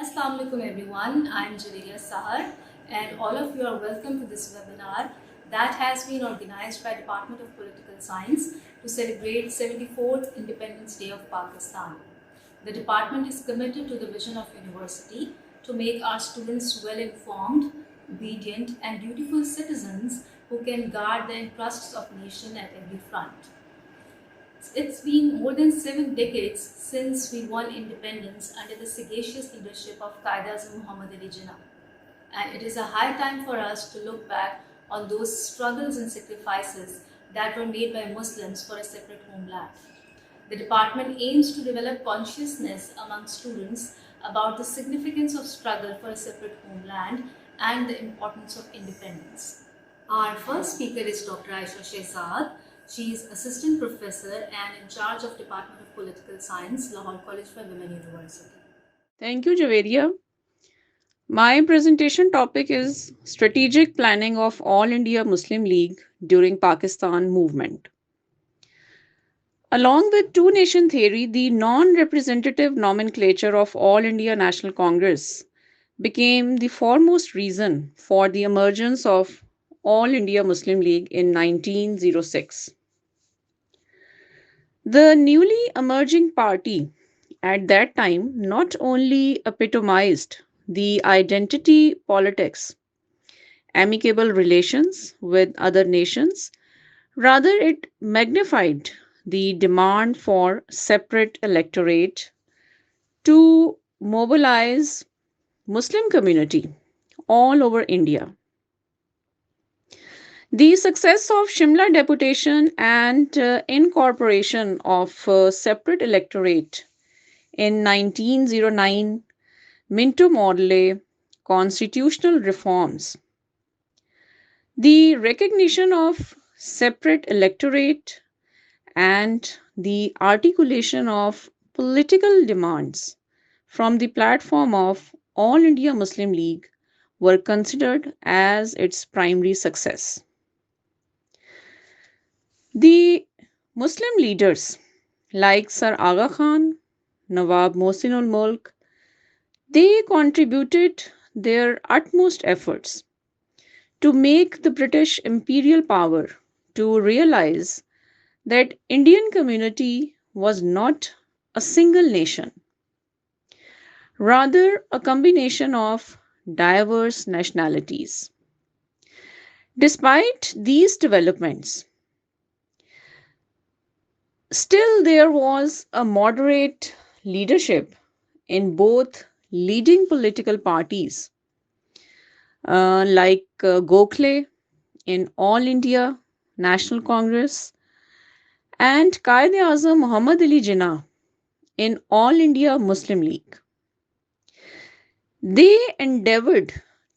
Assalamu alaikum everyone. I'm Javeria Sahar and all of you are welcome to this webinar that has been organized by Department of Political Science to celebrate 74th Independence Day of Pakistan. The department is committed to the vision of university to make our students well informed, obedient and dutiful citizens who can guard the interests of nation at every front. It's been more than 7 decades since we won independence under the sagacious leadership of Qaeda Azam Muhammad Ali Jinnah. And it is a high time for us to look back on those struggles and sacrifices that were made by Muslims for a separate homeland. The department aims to develop consciousness among students about the significance of struggle for a separate homeland and the importance of independence. Our first speaker is Dr. Aisha Shehzad. She is Assistant Professor and in charge of Department of Political Science, Lahore College for Women University. Thank you, Javeria. My presentation topic is Strategic Planning of All India Muslim League during Pakistan Movement. Along with two nation theory, the non representative nomenclature of All India National Congress became the foremost reason for the emergence of All India Muslim League in 1906. The newly emerging party at that time not only epitomized the identity politics, amicable relations with other nations, rather, it magnified the demand for separate electorate to mobilize Muslim community all over India. The success of Shimla deputation and incorporation of separate electorate in 1909 Minto Morley constitutional reforms, the recognition of separate electorate and the articulation of political demands from the platform of All India Muslim League were considered as its primary success. The Muslim leaders like Sir Aga Khan, Nawab Mohsin ul Mulk, they contributed their utmost efforts to make the British imperial power to realize that Indian community was not a single nation, rather a combination of diverse nationalities. Despite these developments, still there was a moderate leadership in both leading political parties like Gokhale in All India National Congress and Qaid-e-Azam Muhammad Ali Jinnah in All India Muslim League. They endeavored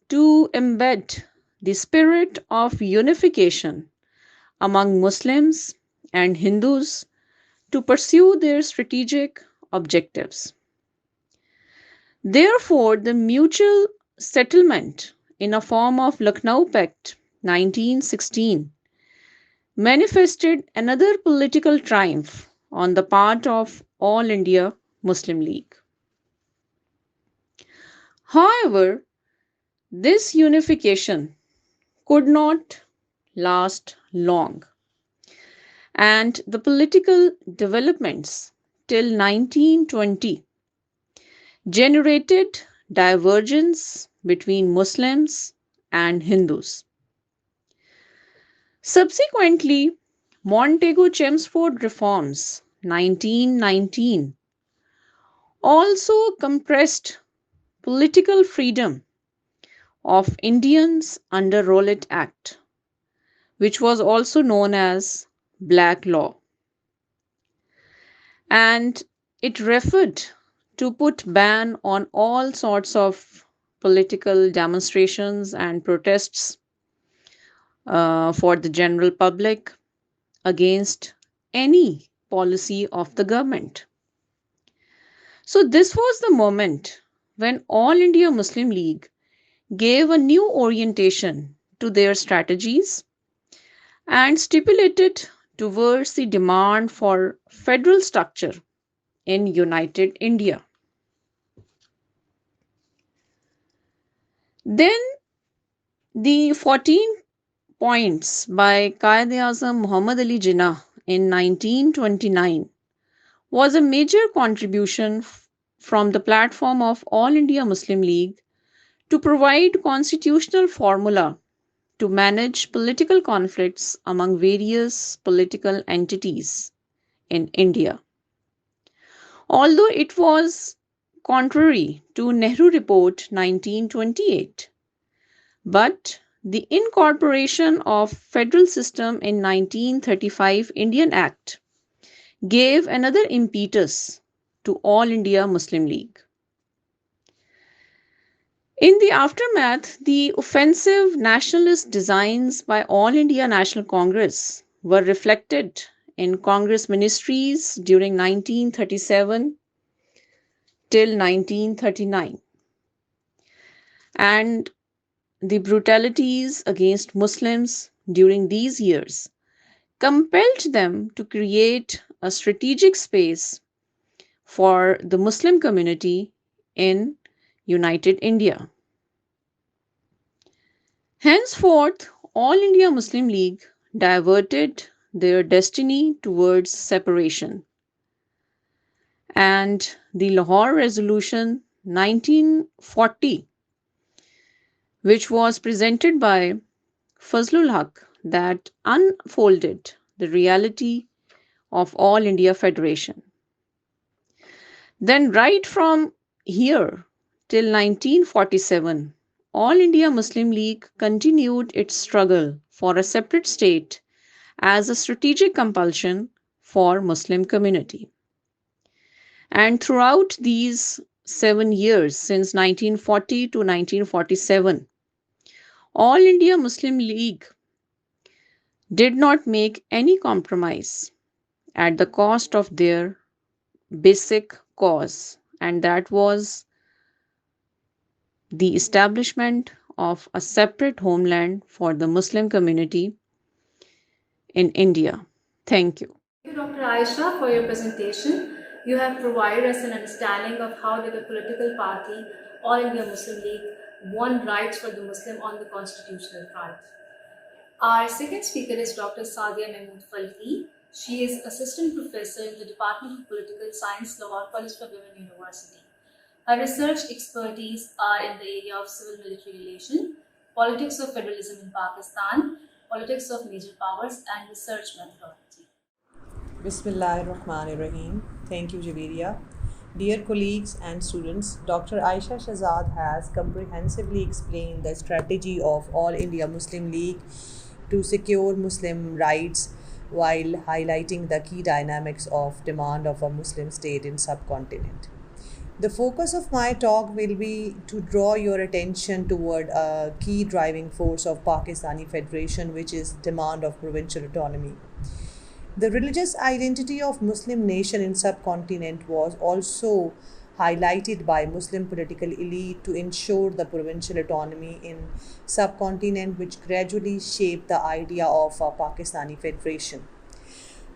to embed the spirit of unification among Muslims and Hindus to pursue their strategic objectives. Therefore, the mutual settlement in a form of Lucknow Pact 1916 manifested another political triumph on the part of All India Muslim League. However, this unification could not last long, and the political developments till 1920 generated divergence between Muslims and Hindus. Subsequently, Montego Chelmsford reforms 1919 also compressed political freedom of Indians under Rowlatt Act, which was also known as Black Law. And it referred to put ban on all sorts of political demonstrations and protests for the general public against any policy of the government. So, this was the moment when All India Muslim League gave a new orientation to their strategies and stipulated towards the demand for federal structure in United India. Then the 14 points by Qaid-e-Azam Muhammad Ali Jinnah in 1929 was a major contribution from the platform of All India Muslim League to provide constitutional formula to manage political conflicts among various political entities in India. Although it was contrary to Nehru Report 1928, but the incorporation of federal system in 1935 Indian Act gave another impetus to All India Muslim League. In the aftermath, the offensive nationalist designs by All India National Congress were reflected in Congress ministries during 1937 till 1939. And the brutalities against Muslims during these years compelled them to create a strategic space for the Muslim community in United India. Henceforth, All India Muslim League diverted their destiny towards separation. And the Lahore Resolution 1940, which was presented by Fazlul Haq, that unfolded the reality of All India Federation. Then, right from here till 1947, All India Muslim League continued its struggle for a separate state as a strategic compulsion for Muslim community. And throughout these 7 years, since 1940 to 1947, All India Muslim League did not make any compromise at the cost of their basic cause, and that was the establishment of a separate homeland for the Muslim community in India. Thank you. Thank you, Dr. Aisha, for your presentation. You have provided us an understanding of how did the political party, All India Muslim League, won rights for the Muslim on the constitutional front. Our second speaker is Dr. Sadia Mahmood Falki. She is Assistant Professor in the Department of Political Science, Lahore College for Women University. Her research expertise are in the area of civil-military relation, politics of federalism in Pakistan, politics of major powers, and research methodology. Bismillahirrahmanirrahim. Thank you, Javeria. Dear colleagues and students, Dr. Aisha Shahzad has comprehensively explained the strategy of All India Muslim League to secure Muslim rights while highlighting the key dynamics of demand of a Muslim state in subcontinent. The focus of my talk will be to draw your attention toward a key driving force of Pakistani Federation, which is demand of provincial autonomy. The religious identity of Muslim nation in subcontinent was also highlighted by Muslim political elite to ensure the provincial autonomy in subcontinent, which gradually shaped the idea of a Pakistani Federation.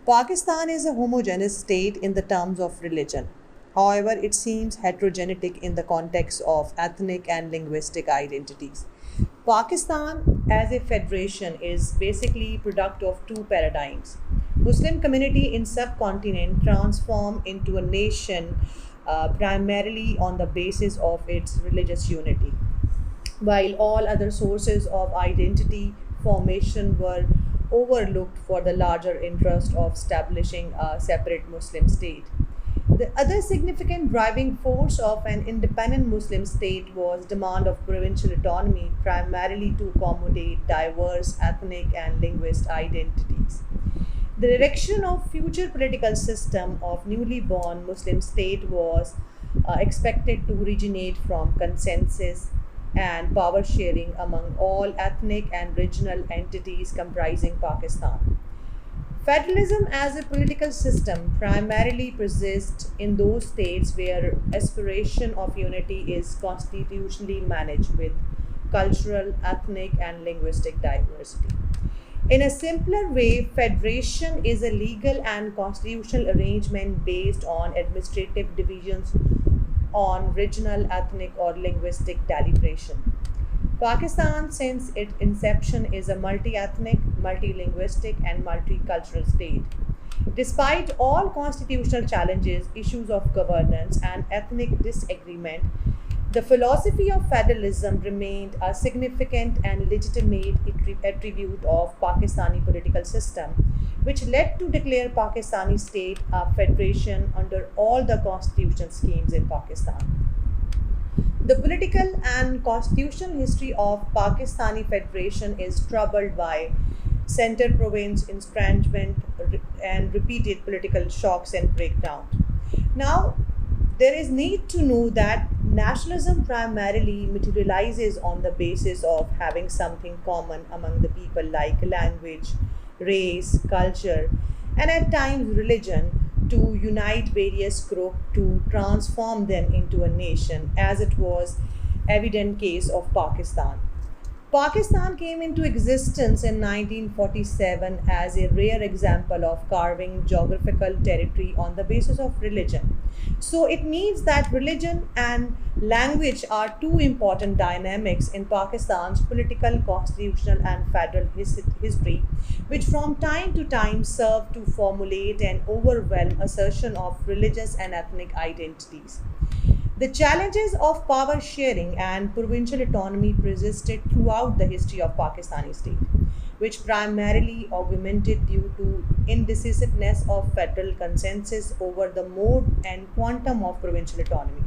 Pakistan is a homogeneous state in the terms of religion. However, it seems heterogenetic in the context of ethnic and linguistic identities. Pakistan as a federation is basically product of two paradigms. Muslim community in subcontinent transformed into a nation primarily on the basis of its religious unity, while all other sources of identity formation were overlooked for the larger interest of establishing a separate Muslim state. The other significant driving force of an independent Muslim state was demand of provincial autonomy, primarily to accommodate diverse ethnic and linguistic identities. The direction of future political system of newly born Muslim state was expected to originate from consensus and power sharing among all ethnic and regional entities comprising Pakistan. Federalism as a political system primarily persists in those states where aspiration of unity is constitutionally managed with cultural, ethnic, and linguistic diversity. In a simpler way, federation is a legal and constitutional arrangement based on administrative divisions on regional, ethnic, or linguistic deliberation. Pakistan, since its inception, is a multi ethnic, multilinguistic, and multicultural state. Despite all constitutional challenges, issues of governance, and ethnic disagreement, the philosophy of federalism remained a significant and legitimate attribute of Pakistani political system, which led to declare Pakistani state a federation under all the constitutional schemes in Pakistan. The political and constitutional history of Pakistani Federation is troubled by center province estrangement and repeated political shocks and breakdown. Now, there is need to know that nationalism primarily materializes on the basis of having something common among the people like language, race, culture, and at times religion to unite various groups to transform them into a nation, as it was evident case of Pakistan. Pakistan came into existence in 1947 as a rare example of carving geographical territory on the basis of religion. So it means that religion and language are two important dynamics in Pakistan's political, constitutional, and federal history, which from time to time serve to formulate and overwhelm assertion of religious and ethnic identities. The challenges of power sharing and provincial autonomy persisted throughout the history of Pakistani state, which primarily augmented due to indecisiveness of federal consensus over the mode and quantum of provincial autonomy,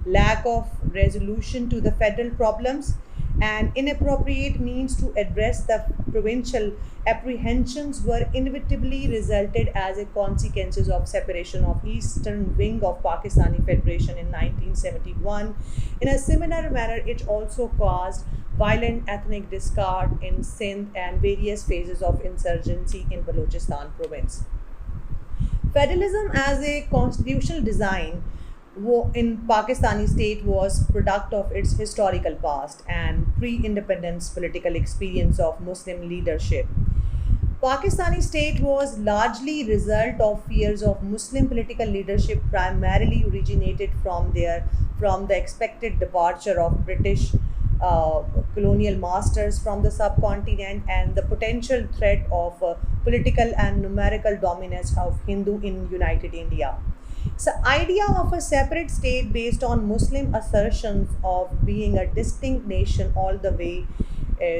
lack of resolution to the federal problems, and inappropriate means to address the provincial apprehensions were inevitably resulted as a consequences of separation of eastern wing of Pakistani Federation in 1971. In a similar manner, it also caused violent ethnic discord in Sindh and various phases of insurgency in Balochistan province. Federalism as a constitutional design in Pakistani state was product of its historical past and pre-independence political experience of Muslim leadership. Pakistani state was largely result of fears of Muslim political leadership, primarily originated from the expected departure of British colonial masters from the subcontinent and the potential threat of political and numerical dominance of Hindu in United India. So, idea of a separate state based on Muslim assertions of being a distinct nation all the way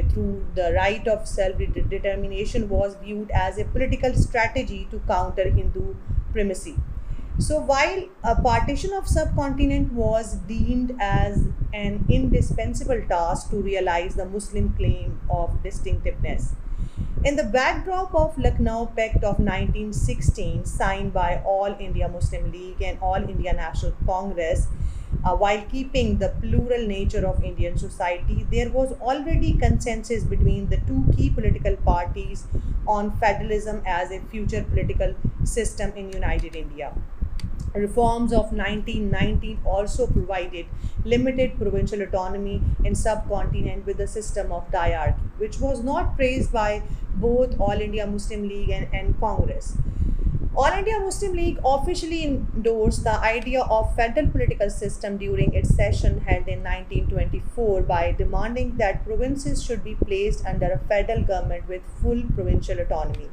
through the right of self-determination was viewed as a political strategy to counter Hindu primacy. So, while a partition of subcontinent was deemed as an indispensable task to realize the Muslim claim of distinctiveness, in the backdrop of Lucknow Pact of 1916, signed by All India Muslim League and All India National Congress, while keeping the plural nature of Indian society, there was already consensus between the two key political parties on federalism as a future political system in United India. Reforms of 1919 also provided limited provincial autonomy in subcontinent with a system of diarchy, which was not praised by both All India Muslim League and Congress. All India Muslim League officially endorsed the idea of federal political system during its session held in 1924 by demanding that provinces should be placed under a federal government with full provincial autonomy.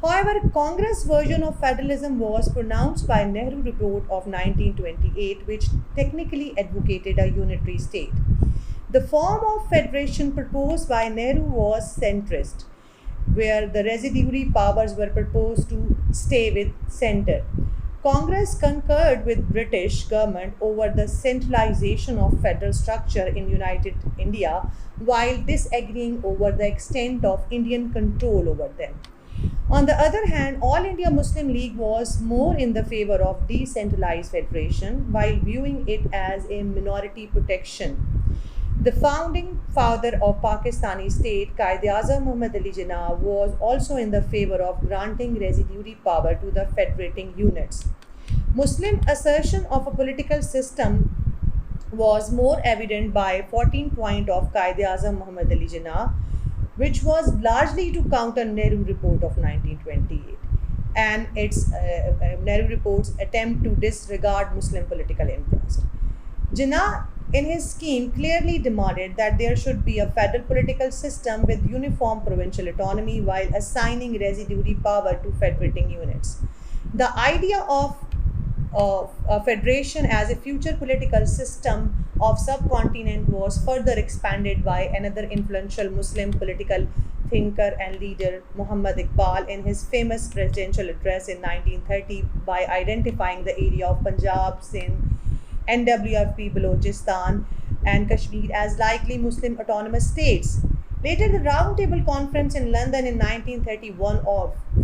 However, Congress version of federalism was pronounced by Nehru Report of 1928, which technically advocated a unitary state. The form of federation proposed by Nehru was centrist, where the residuary powers were proposed to stay with center. Congress concurred with British government over the centralization of federal structure in United India while disagreeing over the extent of Indian control over them. On the other hand, All India Muslim League was more in the favor of decentralized federation while viewing it as a minority protection. The founding father of Pakistani state, Quaid-e-Azam Muhammad Ali Jinnah, was also in the favor of granting residuary power to the federating units. Muslim assertion of a political system was more evident by 14 point of Quaid-e-Azam Muhammad Ali Jinnah, which was largely to counter Nehru Report of 1928 and its Nehru Report's attempt to disregard Muslim political interest. Jinnah in his scheme clearly demanded that there should be a federal political system with uniform provincial autonomy while assigning residuary power to federating units. The idea of a federation as a future political system of subcontinent was further expanded by another influential Muslim political thinker and leader Muhammad Iqbal in his famous presidential address in 1930 by identifying the area of Punjab, Sindh, NWFP, Balochistan, and Kashmir as likely Muslim autonomous states. Later, the Round Table Conference in London in 1931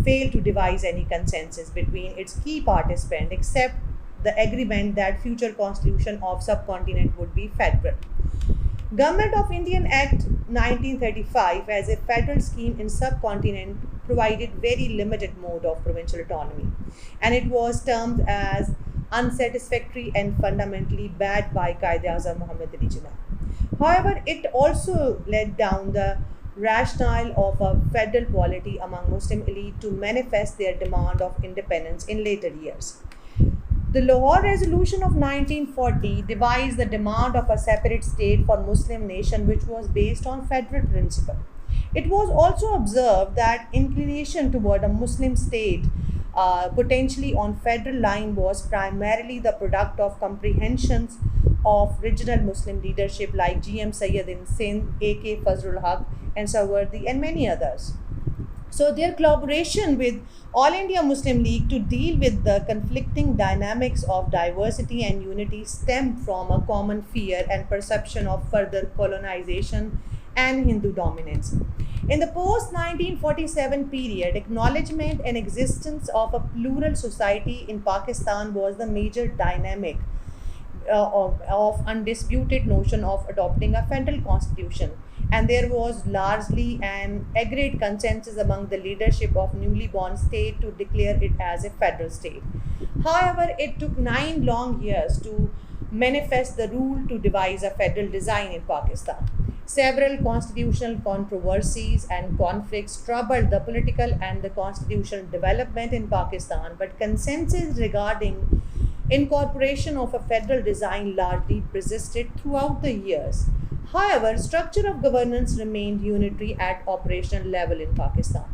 failed to devise any consensus between its key participants except the agreement that future constitution of subcontinent would be federal. Government of Indian Act 1935 as a federal scheme in subcontinent provided very limited mode of provincial autonomy, and it was termed as unsatisfactory and fundamentally bad by Qaid-e-Azam Muhammad Ali Jinnah. However, it also led down the rationale of a federal polity among Muslim elite to manifest their demand of independence in later years. The Lahore Resolution of 1940 devised the demand of a separate state for Muslim nation which was based on federal principle. It was also observed that inclination toward a Muslim state potentially on federal line was primarily the product of comprehensions of regional Muslim leadership like G.M. Sayyid in Sindh, A.K. Fazlul Haq, and Sawardi, and many others. So their collaboration with All India Muslim League to deal with the conflicting dynamics of diversity and unity stemmed from a common fear and perception of further colonization and Hindu dominance. In the post-1947 period, acknowledgement and existence of a plural society in Pakistan was the major dynamic of undisputed notion of adopting a federal constitution, and there was largely an agreed consensus among the leadership of newly born state to declare it as a federal state. However, it took 9 long years to manifest the rule to devise a federal design in Pakistan. Several constitutional controversies and conflicts troubled the political and the constitutional development in Pakistan, but consensus regarding incorporation of a federal design largely persisted throughout the years. However, structure of governance remained unitary at operational level in Pakistan.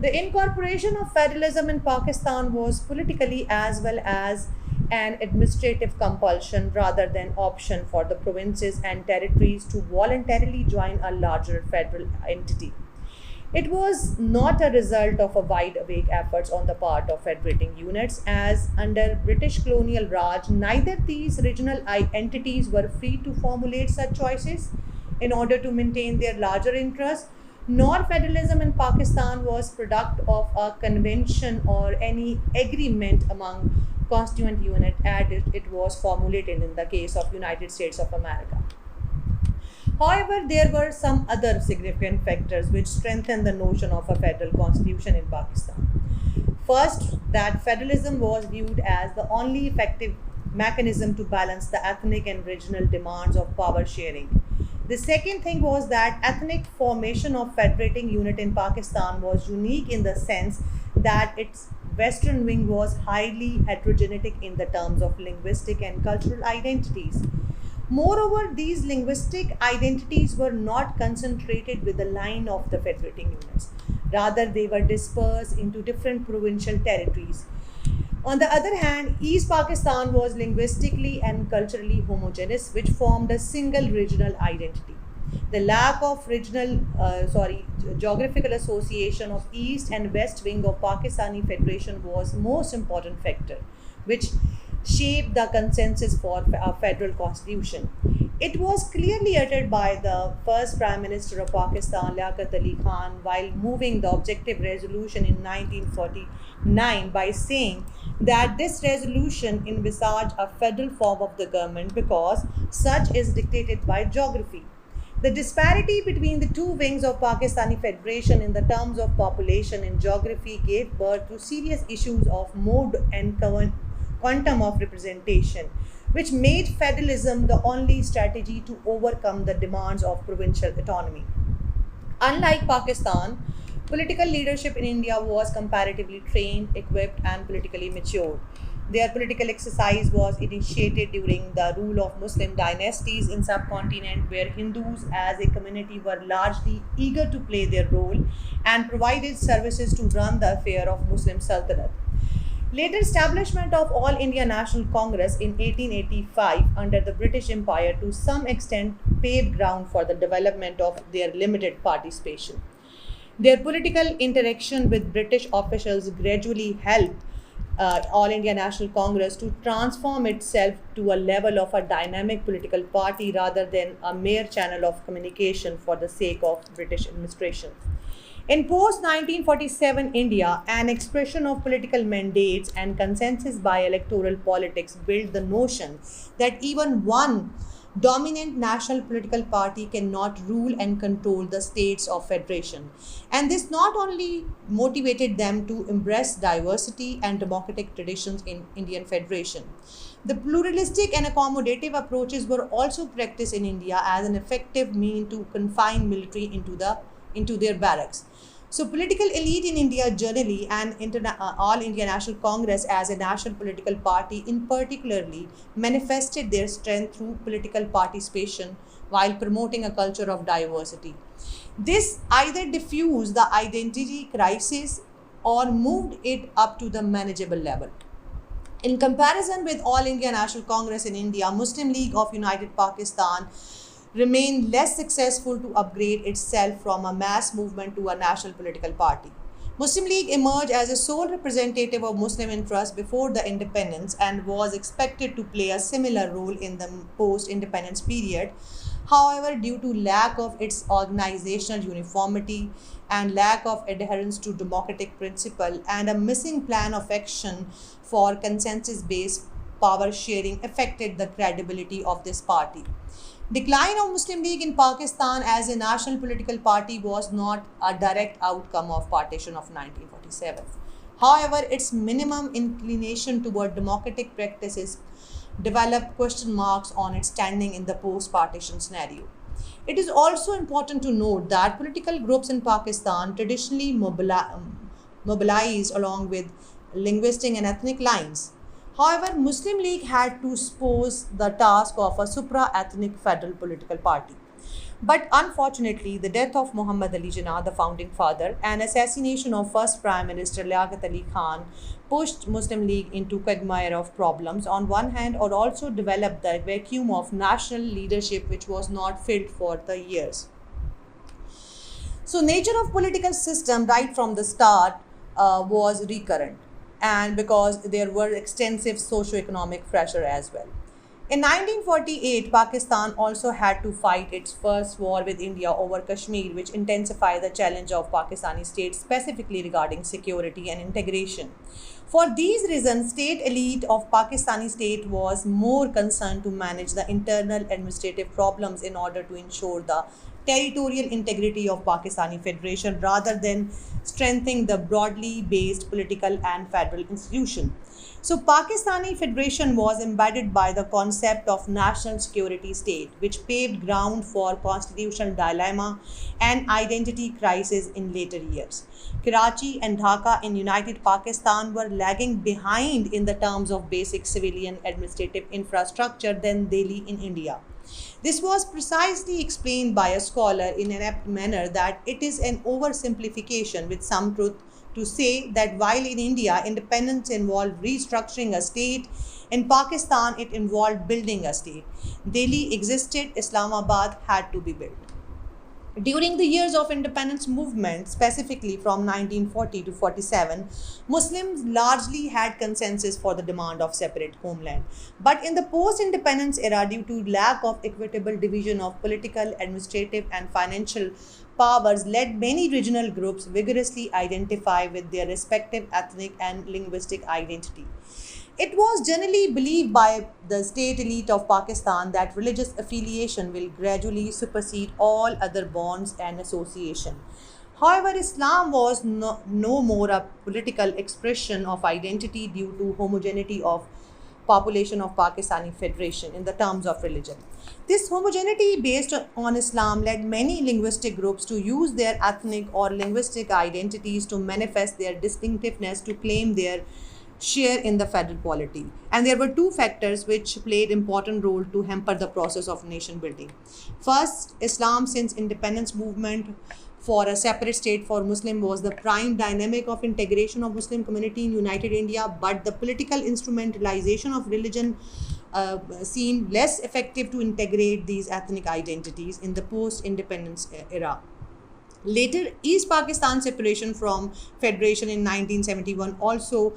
The incorporation of federalism in Pakistan was politically as well as an administrative compulsion rather than option for the provinces and territories to voluntarily join a larger federal entity. It was not a result of a wide awake efforts on the part of federating units, as under British colonial Raj, neither these regional entities were free to formulate such choices in order to maintain their larger interests, nor federalism in Pakistan was product of a convention or any agreement among constituent unit as it was formulated in the case of United States of America. However, there were some other significant factors which strengthened the notion of a federal constitution in Pakistan. First, that federalism was viewed as the only effective mechanism to balance the ethnic and regional demands of power sharing. The second thing was that ethnic formation of federating unit in Pakistan was unique in the sense that its western wing was highly heterogeneous in the terms of linguistic and cultural identities. Moreover, these linguistic identities were not concentrated with the line of the federating units. Rather, they were dispersed into different provincial territories. On the other hand, East Pakistan was linguistically and culturally homogeneous, which formed a single regional identity. The lack of geographical association of East and West wing of Pakistani Federation was most important factor, which shaped the consensus for a federal constitution. It was clearly uttered by the first Prime Minister of Pakistan, Liaquat Ali Khan, while moving the objective resolution in 1949 by saying that this resolution envisaged a federal form of the government because such is dictated by geography. The disparity between the two wings of Pakistani Federation in the terms of population and geography gave birth to serious issues of mode and quantum of representation, which made federalism the only strategy to overcome the demands of provincial autonomy. Unlike Pakistan, political leadership in India was comparatively trained, equipped, and politically mature. Their political exercise was initiated during the rule of Muslim dynasties in subcontinent, where Hindus as a community were largely eager to play their role and provided services to run the affair of Muslim Sultanate. Later establishment of All India National Congress in 1885 under the British Empire to some extent paved ground for the development of their limited participation. Their political interaction with British officials gradually helped All India National Congress to transform itself to a level of a dynamic political party rather than a mere channel of communication for the sake of British administration. In post 1947 India, an expression of political mandates and consensus by electoral politics built the notion that even one dominant national political party cannot rule and control the states of federation. And this not only motivated them to embrace diversity and democratic traditions in Indian federation. The pluralistic and accommodative approaches were also practiced in India as an effective mean to confine military into their barracks. So, political elite in India generally and All India National Congress as a national political party in particularly manifested their strength through political participation while promoting a culture of diversity. This either diffused the identity crisis or moved it up to the manageable level. In comparison with All India National Congress in India, Muslim League of United Pakistan remained less successful to upgrade itself from a mass movement to a national political party. Muslim League emerged as a sole representative of Muslim interests before the independence and was expected to play a similar role in the post-independence period. However, due to lack of its organizational uniformity and lack of adherence to democratic principle and a missing plan of action for consensus-based power sharing affected the credibility of this party. Decline of Muslim League in Pakistan as a national political party was not a direct outcome of partition of 1947. However, its minimum inclination toward democratic practices developed question marks on its standing in the post-partition scenario. It is also important to note that political groups in Pakistan traditionally mobilized along with linguistic and ethnic lines. However, Muslim League had to pose the task of a supra-ethnic federal political party. But unfortunately, the death of Muhammad Ali Jinnah, the founding father, and assassination of first Prime Minister Liaquat Ali Khan pushed Muslim League into quagmire of problems on one hand, or also developed the vacuum of national leadership which was not filled for the years. So, nature of political system right from the start was recurrent, and because there were extensive socio-economic pressure as well. In 1948, Pakistan also had to fight its first war with India over Kashmir, which intensified the challenge of Pakistani state specifically regarding security and integration. For these reasons, state elite of Pakistani state was more concerned to manage the internal administrative problems in order to ensure the territorial integrity of Pakistani Federation rather than strengthening the broadly based political and federal institution. So, Pakistani Federation was embedded by the concept of national security state, which paved ground for constitutional dilemma and identity crisis in later years. Karachi and Dhaka in United Pakistan were lagging behind in the terms of basic civilian administrative infrastructure than Delhi in India. This was precisely explained by a scholar in an apt manner that it is an oversimplification with some truth to say that while in India independence involved restructuring a state, in Pakistan it involved building a state. Delhi existed, Islamabad had to be built. During the years of independence movement, specifically from 1940 to 47, Muslims largely had consensus for the demand of separate homeland. But in the post-independence era, due to lack of equitable division of political, administrative and financial powers, led many regional groups vigorously identify with their respective ethnic and linguistic identity. It was generally believed by the state elite of Pakistan that religious affiliation will gradually supersede all other bonds and association. However, Islam was no more a political expression of identity due to homogeneity of population of Pakistani Federation in the terms of religion. This homogeneity based on Islam led many linguistic groups to use their ethnic or linguistic identities to manifest their distinctiveness, to claim their share in the federal polity. And there were two factors which played important role to hamper the process of nation building. First, Islam since independence movement for a separate state for Muslim was the prime dynamic of integration of Muslim community in United India, but the political instrumentalization of religion seemed less effective to integrate these ethnic identities in the post-independence era. Later, East Pakistan separation from Federation in 1971 also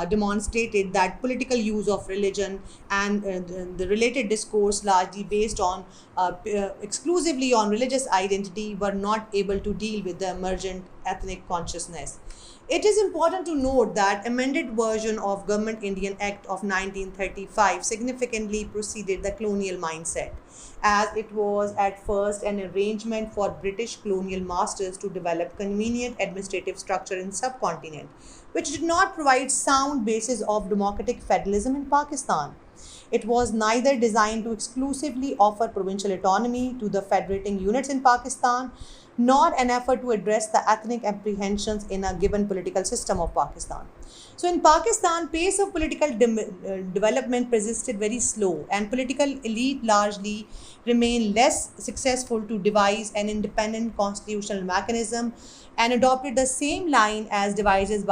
demonstrated that political use of religion and the related discourse largely based on exclusively on religious identity were not able to deal with the emergent ethnic consciousness. It is important to note that amended version of Government Indian Act of 1935 significantly preceded the colonial mindset, as it was at first an arrangement for British colonial masters to develop convenient administrative structure in subcontinent, which did not provide sound basis of democratic federalism in Pakistan. It was neither designed to exclusively offer provincial autonomy to the federating units in Pakistan, nor an effort to address the ethnic apprehensions in a given political system of Pakistan. So in Pakistan, pace of political development persisted very slow, and political elite largely remained less successful to devise an independent constitutional mechanism and adopted the same line as devised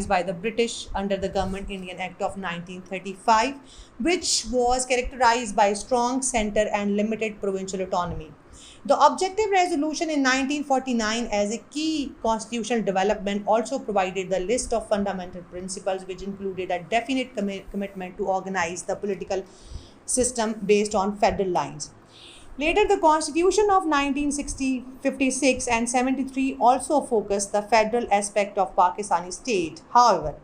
by the British under the Government Indian Act of 1935, which was characterized by strong centre and limited provincial autonomy. The objective resolution in 1949 as a key constitutional development also provided the list of fundamental principles which included a definite commitment to organize the political system based on federal lines. Later, the Constitution of 1956 and 73 also focused the federal aspect of Pakistani state. However,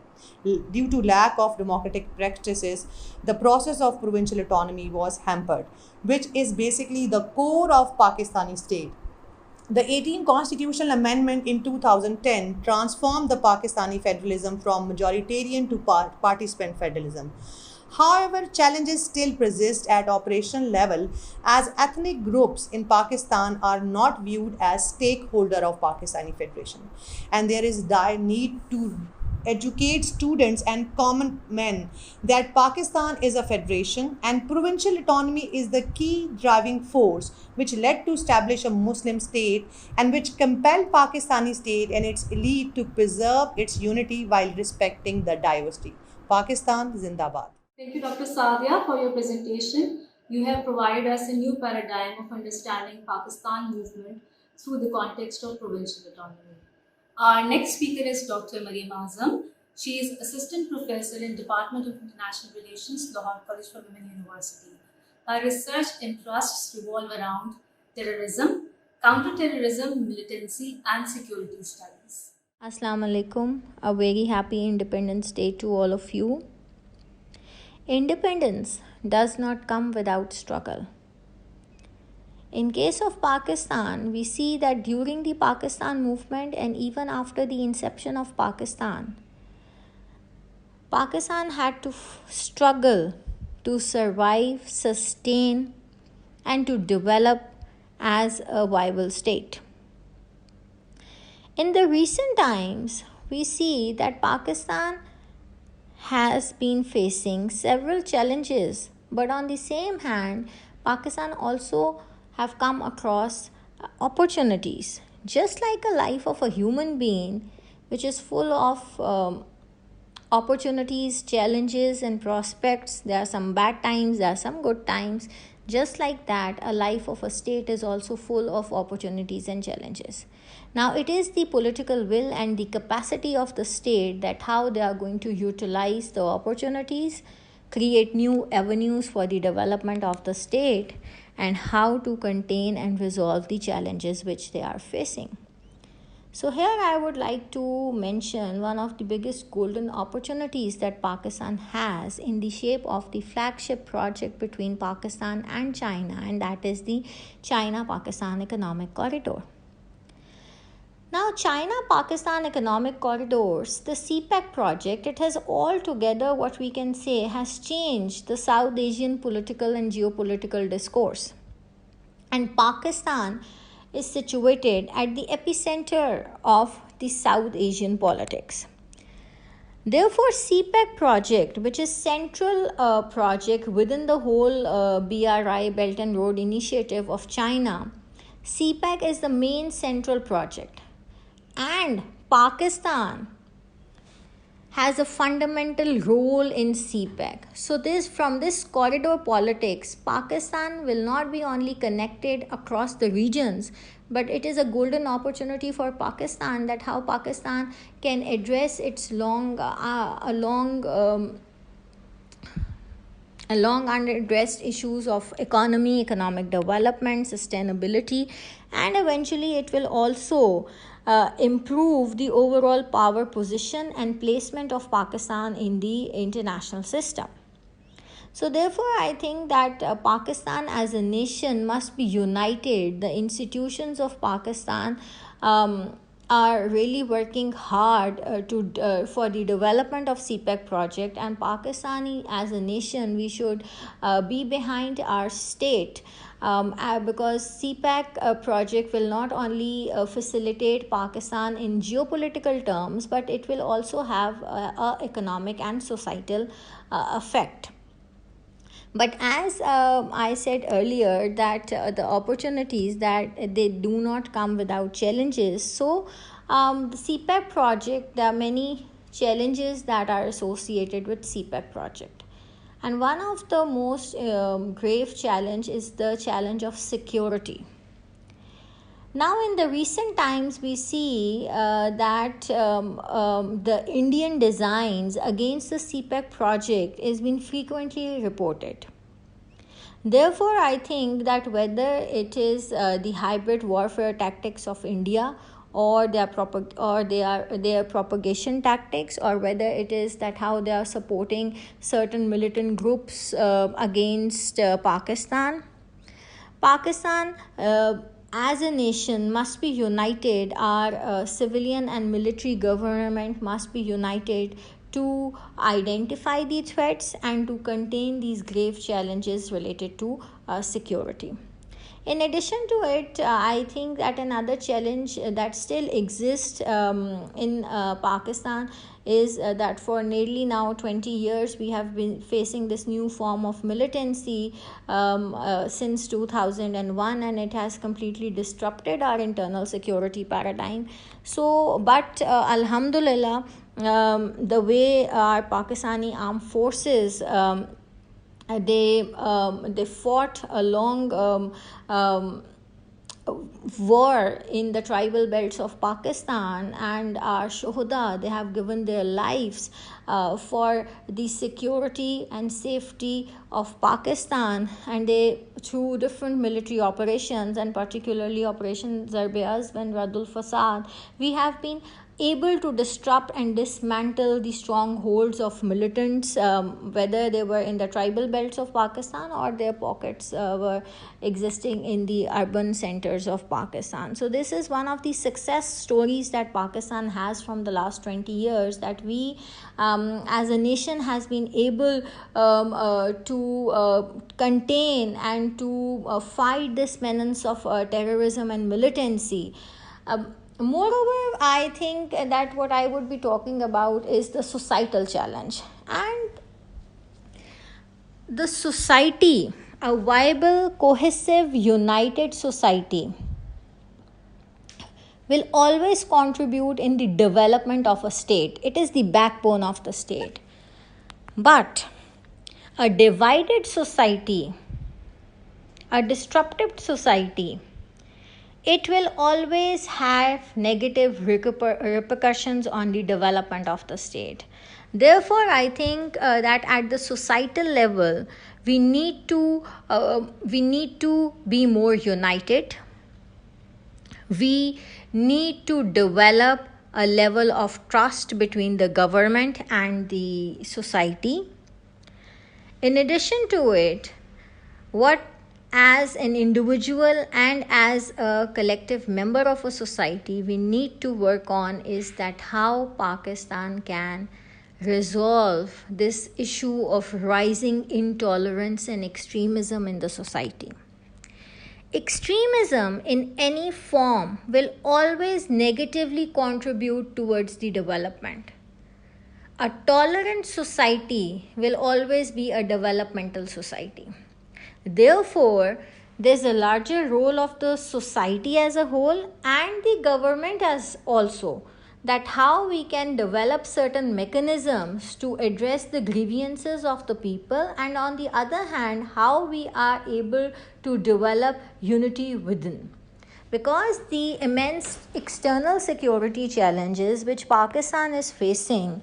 due to lack of democratic practices, the process of provincial autonomy was hampered, which is basically the core of Pakistani state. The 18th constitutional amendment in 2010 transformed the Pakistani federalism from majoritarian to participant federalism. However, challenges still persist at operational level as ethnic groups in Pakistan are not viewed as stakeholder of Pakistani Federation, and there is dire need to educate students and common men that Pakistan is a federation and provincial autonomy is the key driving force which led to establish a Muslim state and which compelled Pakistani state and its elite to preserve its unity while respecting the diversity. Pakistan Zindabad. Thank you, Dr. Sadia, for your presentation. You have provided us a new paradigm of understanding Pakistan movement through the context of provincial autonomy. Our next speaker is Dr. Mariam Azam. She is Assistant Professor in Department of International Relations, Lahore College for Women University. Her research interests revolve around terrorism, counter-terrorism, militancy, and security studies. Assalamu alaikum. A very happy Independence Day to all of you. Independence does not come without struggle. In case of Pakistan, we see that during the Pakistan movement and even after the inception of Pakistan had to struggle to survive, sustain, and to develop as a viable state. In the recent times, we see that Pakistan has been facing several challenges, but on the same hand, Pakistan also have come across opportunities. Just like a life of a human being, which is full of opportunities, challenges, and prospects. There are some bad times, there are some good times. Just like that, a life of a state is also full of opportunities and challenges. Now, it is the political will and the capacity of the state that how they are going to utilize the opportunities, create new avenues for the development of the state, and how to contain and resolve the challenges which they are facing. So here I would like to mention one of the biggest golden opportunities that Pakistan has in the shape of the flagship project between Pakistan and China, and that is the China-Pakistan Economic Corridor. Now, China-Pakistan Economic Corridors, the CPEC project, it has altogether what we can say has changed the South Asian political and geopolitical discourse. And Pakistan is situated at the epicenter of the South Asian politics. Therefore, CPEC project, which is central project within the whole BRI Belt and Road Initiative of China, CPEC is the main central project, and Pakistan has a fundamental role in CPEC. So from this corridor politics, Pakistan will not be only connected across the regions, but it is a golden opportunity for Pakistan, that how Pakistan can address its long unaddressed issues of economy, economic development, sustainability, and eventually it will also improve the overall power position and placement of Pakistan in the international system. So, therefore, I think that Pakistan as a nation must be united. The institutions of Pakistan are really working hard for the development of CPEC project, and Pakistani as a nation, we should be behind our state. Because CPEC project will not only facilitate Pakistan in geopolitical terms, but it will also have economic and societal effect. But as I said earlier, that the opportunities, that they do not come without challenges. So the CPEC project, there are many challenges that are associated with CPEC project. And one of the most grave challenge is the challenge of security. Now, in the recent times, we see that the Indian designs against the CPEC project is being frequently reported. Therefore, I think that whether it is the hybrid warfare tactics of India, or their propagation tactics, or whether it is that how they are supporting certain militant groups against Pakistan, as a nation must be united. Our civilian and military government must be united to identify the threats and to contain these grave challenges related to security. In addition to it, I think that another challenge that still exists in Pakistan is that for nearly now 20 years we have been facing this new form of militancy since 2001, and it has completely disrupted our internal security paradigm. So, but Alhamdulillah, the way our Pakistani armed forces they fought a long war in the tribal belts of Pakistan, and our Shohada, they have given their lives for the security and safety of Pakistan, and they, through different military operations, and particularly Operation Zarb-e-Azb and Raddul Fasad, we have been able to disrupt and dismantle the strongholds of militants, whether they were in the tribal belts of Pakistan or their pockets were existing in the urban centers of Pakistan. So this is one of the success stories that Pakistan has from the last 20 years, that we as a nation has been able to contain and to fight this menace of terrorism and militancy. Moreover, I think that what I would be talking about is the societal challenge. And the society, a viable, cohesive, united society, will always contribute in the development of a state. It is the backbone of the state. But a divided society, a disrupted society, it will always have negative repercussions on the development of the state. Therefore, I think that at the societal level, we need to be more united. We need to develop a level of trust between the government and the society. In addition to it, what as an individual and as a collective member of a society we need to work on is that how Pakistan can resolve this issue of rising intolerance and extremism in the society. Extremism in any form will always negatively contribute towards the development. A tolerant society will always be a developmental society. Therefore, there's a larger role of the society as a whole and the government as also, that how we can develop certain mechanisms to address the grievances of the people, and on the other hand how we are able to develop unity within, because the immense external security challenges which Pakistan is facing,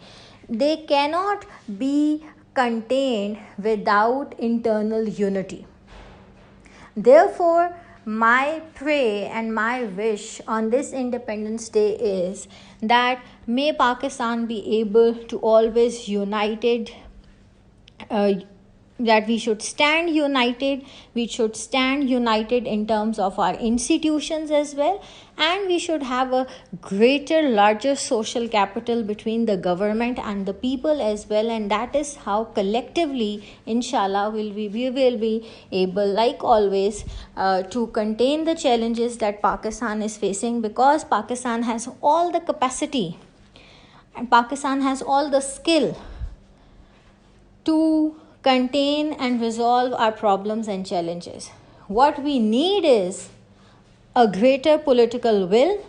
they cannot be contained without internal unity. Therefore, my pray and my wish on this Independence Day is that may Pakistan be able to always united, uh, that we should stand united. We should stand united in terms of our institutions as well, and we should have a greater, larger social capital between the government and the people as well, and that is how collectively, inshallah, we will be able, like always, to contain the challenges that Pakistan is facing, because Pakistan has all the capacity and Pakistan has all the skill to contain and resolve our problems and challenges. What we need is a greater political will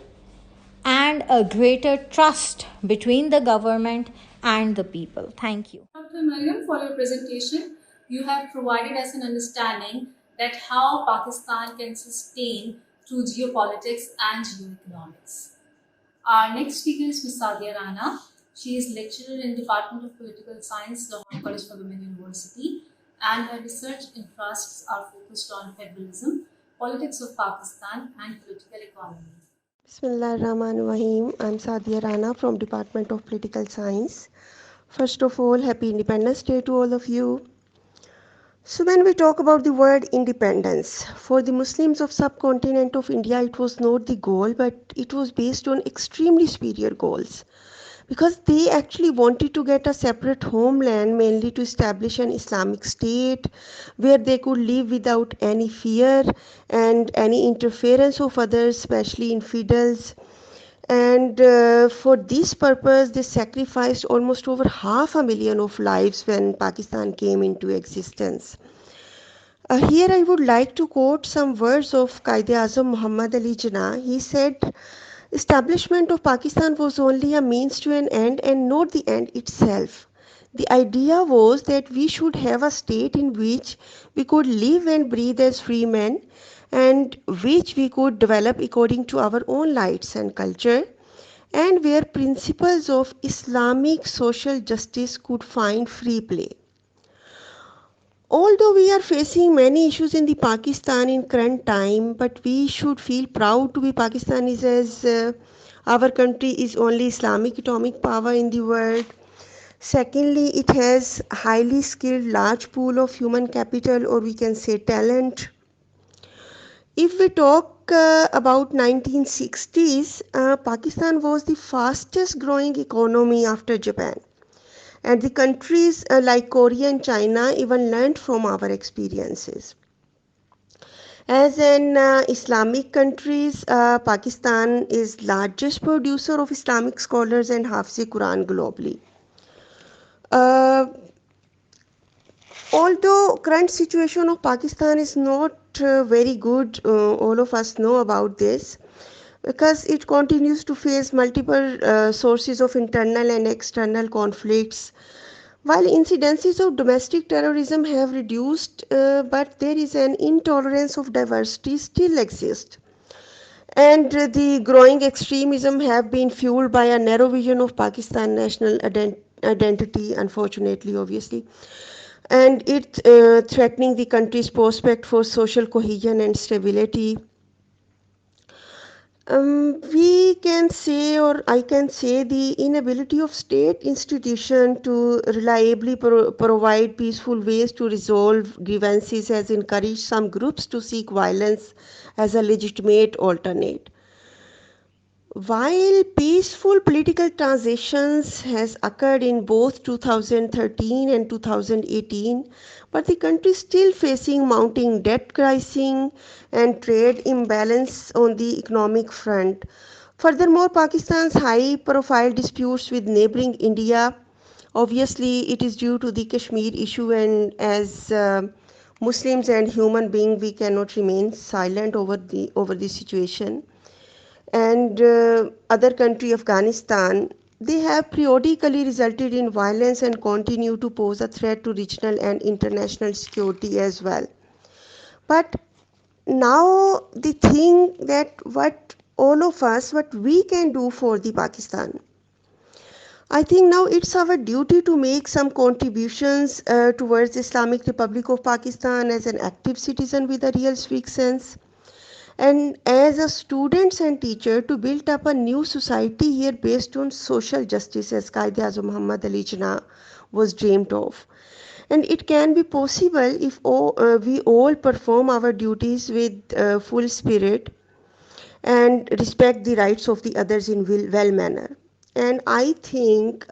and a greater trust between the government and the people. Thank you. Dr. Mariam, for your presentation, you have provided us an understanding that how Pakistan can sustain through geopolitics and geoeconomics. Our next speaker is Ms. Sadia Rana. She is lecturer in Department of Political Science, Lahore College for Women University, and her research interests are focused on federalism, politics of Pakistan, and political economy. Bismillahirrahmanirrahim. I'm Sadia Rana from Department of Political Science. First of all, Happy Independence Day to all of you. So when we talk about the word independence, for the Muslims of subcontinent of India, it was not the goal, but it was based on extremely superior goals. Because they actually wanted to get a separate homeland, mainly to establish an Islamic state where they could live without any fear and any interference of others, especially infidels. And for this purpose, they sacrificed almost over 500,000 of lives when Pakistan came into existence. Here I would like to quote some words of Quaid-e-Azam Muhammad Ali Jinnah. He said, "Establishment of Pakistan was only a means to an end and not the end itself. The idea was that we should have a state in which we could live and breathe as free men, and which we could develop according to our own lights and culture, and where principles of Islamic social justice could find free play." Although we are facing many issues in the Pakistan in current time, but we should feel proud to be Pakistanis, as our country is only Islamic atomic power in the world. Secondly, it has highly skilled large pool of human capital, or we can say talent. If we talk about 1960s, Pakistan was the fastest growing economy after Japan. And the countries like Korea and China even learned from our experiences. As an Islamic countries, Pakistan is largest producer of Islamic scholars and Hafiz Quran globally. Although current situation of Pakistan is not very good, all of us know about this, because it continues to face multiple sources of internal and external conflicts. While incidences of domestic terrorism have reduced, but there is an intolerance of diversity still exists. And the growing extremism have been fueled by a narrow vision of Pakistan national identity, unfortunately, obviously. And it threatening the country's prospect for social cohesion and stability. We can say, or I can say, the inability of state institution to reliably provide peaceful ways to resolve grievances has encouraged some groups to seek violence as a legitimate alternate. While peaceful political transitions has occurred in both 2013 and 2018, but the country is still facing mounting debt crisis and trade imbalance on the economic front. Furthermore, Pakistan's high-profile disputes with neighboring India Obviously, it is due to the Kashmir issue, and as Muslims and human being, we cannot remain silent over the situation. And other country, Afghanistan, they have periodically resulted in violence and continue to pose a threat to regional and international security as well. But now the thing that what we can do for the Pakistan, I think now it's our duty to make some contributions towards Islamic Republic of Pakistan as an active citizen with a real civic sense, and as a students and teacher to build up a new society here based on social justice as Qaid-e-Azam Muhammad Ali Jinnah was dreamed of. And it can be possible if we all perform our duties with full spirit and respect the rights of the others in well manner. And I think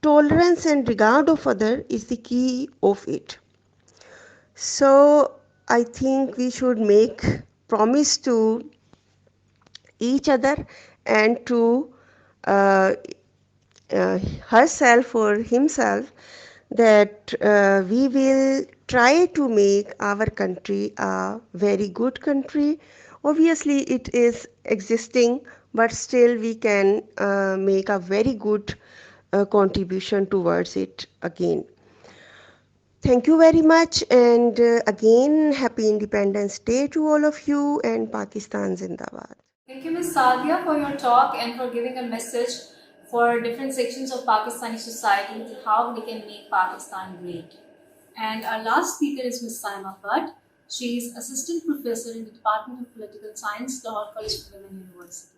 tolerance and regard of other is the key of it. So I think we should make promise to each other and to uh, herself or himself that we will try to make our country a very good country. Obviously, it is existing, but still we can make a very good contribution towards it again. Thank you very much, and again, happy Independence Day to all of you, and Pakistan Zindabad. Thank you, Ms. Sadia, for your talk and for giving a message for different sections of Pakistani society to how we can make Pakistan great. And our last speaker is Ms. Saima Bhatt. She is Assistant Professor in the Department of Political Science, Lahore College of Women University.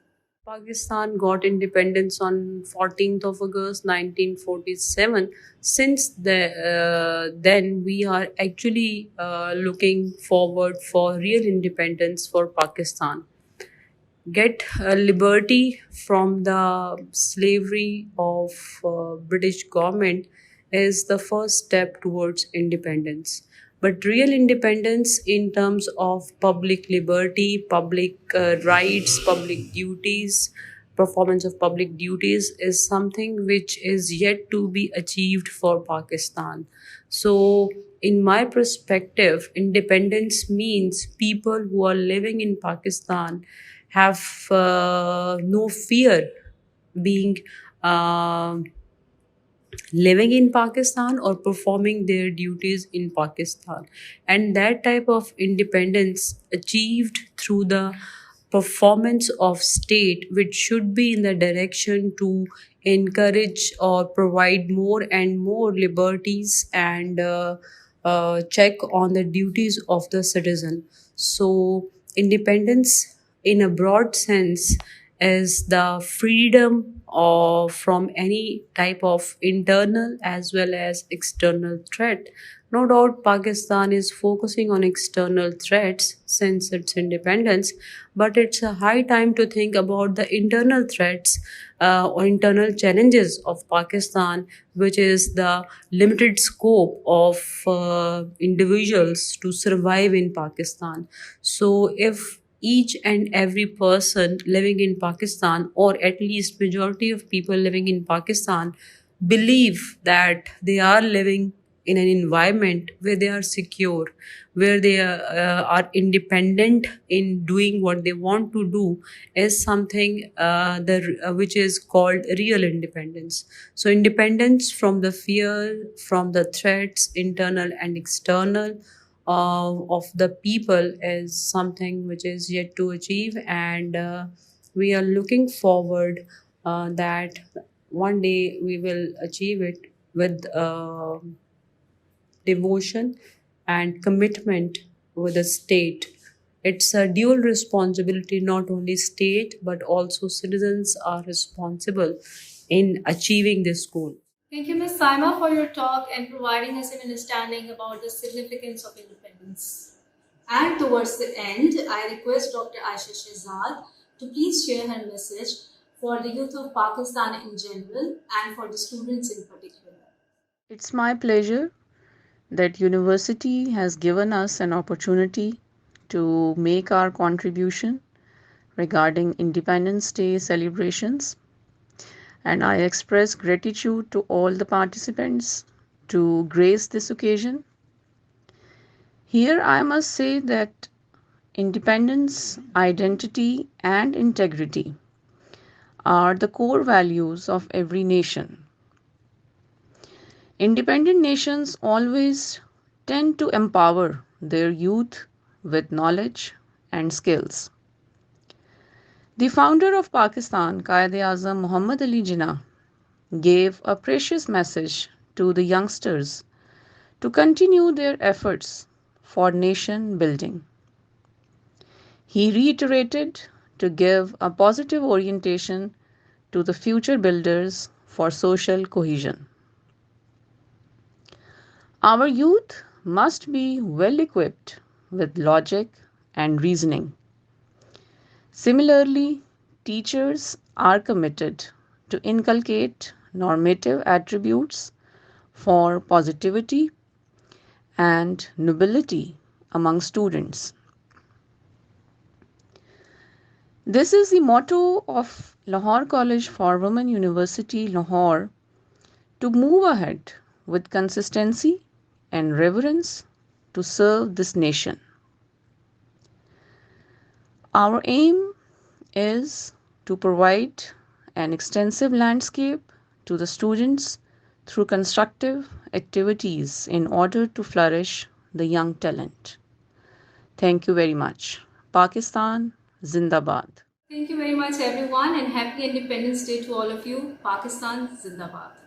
Pakistan got independence on 14th of August 1947. Since then, we are actually looking forward for real independence for Pakistan. Get liberty from the slavery of British government is the first step towards independence. But real independence in terms of public liberty, public rights, public duties, performance of public duties is something which is yet to be achieved for Pakistan. So, in my perspective, independence means people who are living in Pakistan have no fear being uh, living in Pakistan or performing their duties in Pakistan. And that type of independence achieved through the performance of state, which should be in the direction to encourage or provide more and more liberties and check on the duties of the citizen. So independence in a broad sense is the freedom of from any type of internal as well as external threat. No doubt Pakistan is focusing on external threats since its independence, but it's a high time to think about the internal threats or internal challenges of Pakistan, which is the limited scope of individuals to survive in Pakistan. So if each and every person living in Pakistan, or at least majority of people living in Pakistan, believe that they are living in an environment where they are secure, where they are independent in doing what they want to do, is something which is called real independence. So independence from the fear, from the threats, internal and external, of the people is something which is yet to achieve, and we are looking forward that one day we will achieve it with devotion and commitment with the state. It's a dual responsibility, not only state but also citizens are responsible in achieving this goal. Thank you, Ms. Saima, for your talk and providing us an understanding about the significance of independence. And towards the end, I request Dr. Aisha Shehzad to please share her message for the youth of Pakistan in general and for the students in particular. It's my pleasure that university has given us an opportunity to make our contribution regarding Independence Day celebrations. and I express gratitude to all the participants to grace this occasion. Here I must say that independence, identity, and integrity are the core values of every nation. Independent nations always tend to empower their youth with knowledge and skills. The founder of Pakistan, Quaid-e-Azam Muhammad Ali Jinnah, gave a precious message to the youngsters to continue their efforts for nation building. He reiterated to give a positive orientation to the future builders for social cohesion. Our youth must be well equipped with logic and reasoning. Similarly, teachers are committed to inculcate normative attributes for positivity and nobility among students. This is the motto of Lahore College for Women University, Lahore, to move ahead with consistency and reverence to serve this nation. Our aim is to provide an extensive landscape to the students through constructive activities in order to flourish the young talent. Thank you very much. Pakistan Zindabad. Thank you very much, everyone, and happy Independence Day to all of you. Pakistan Zindabad.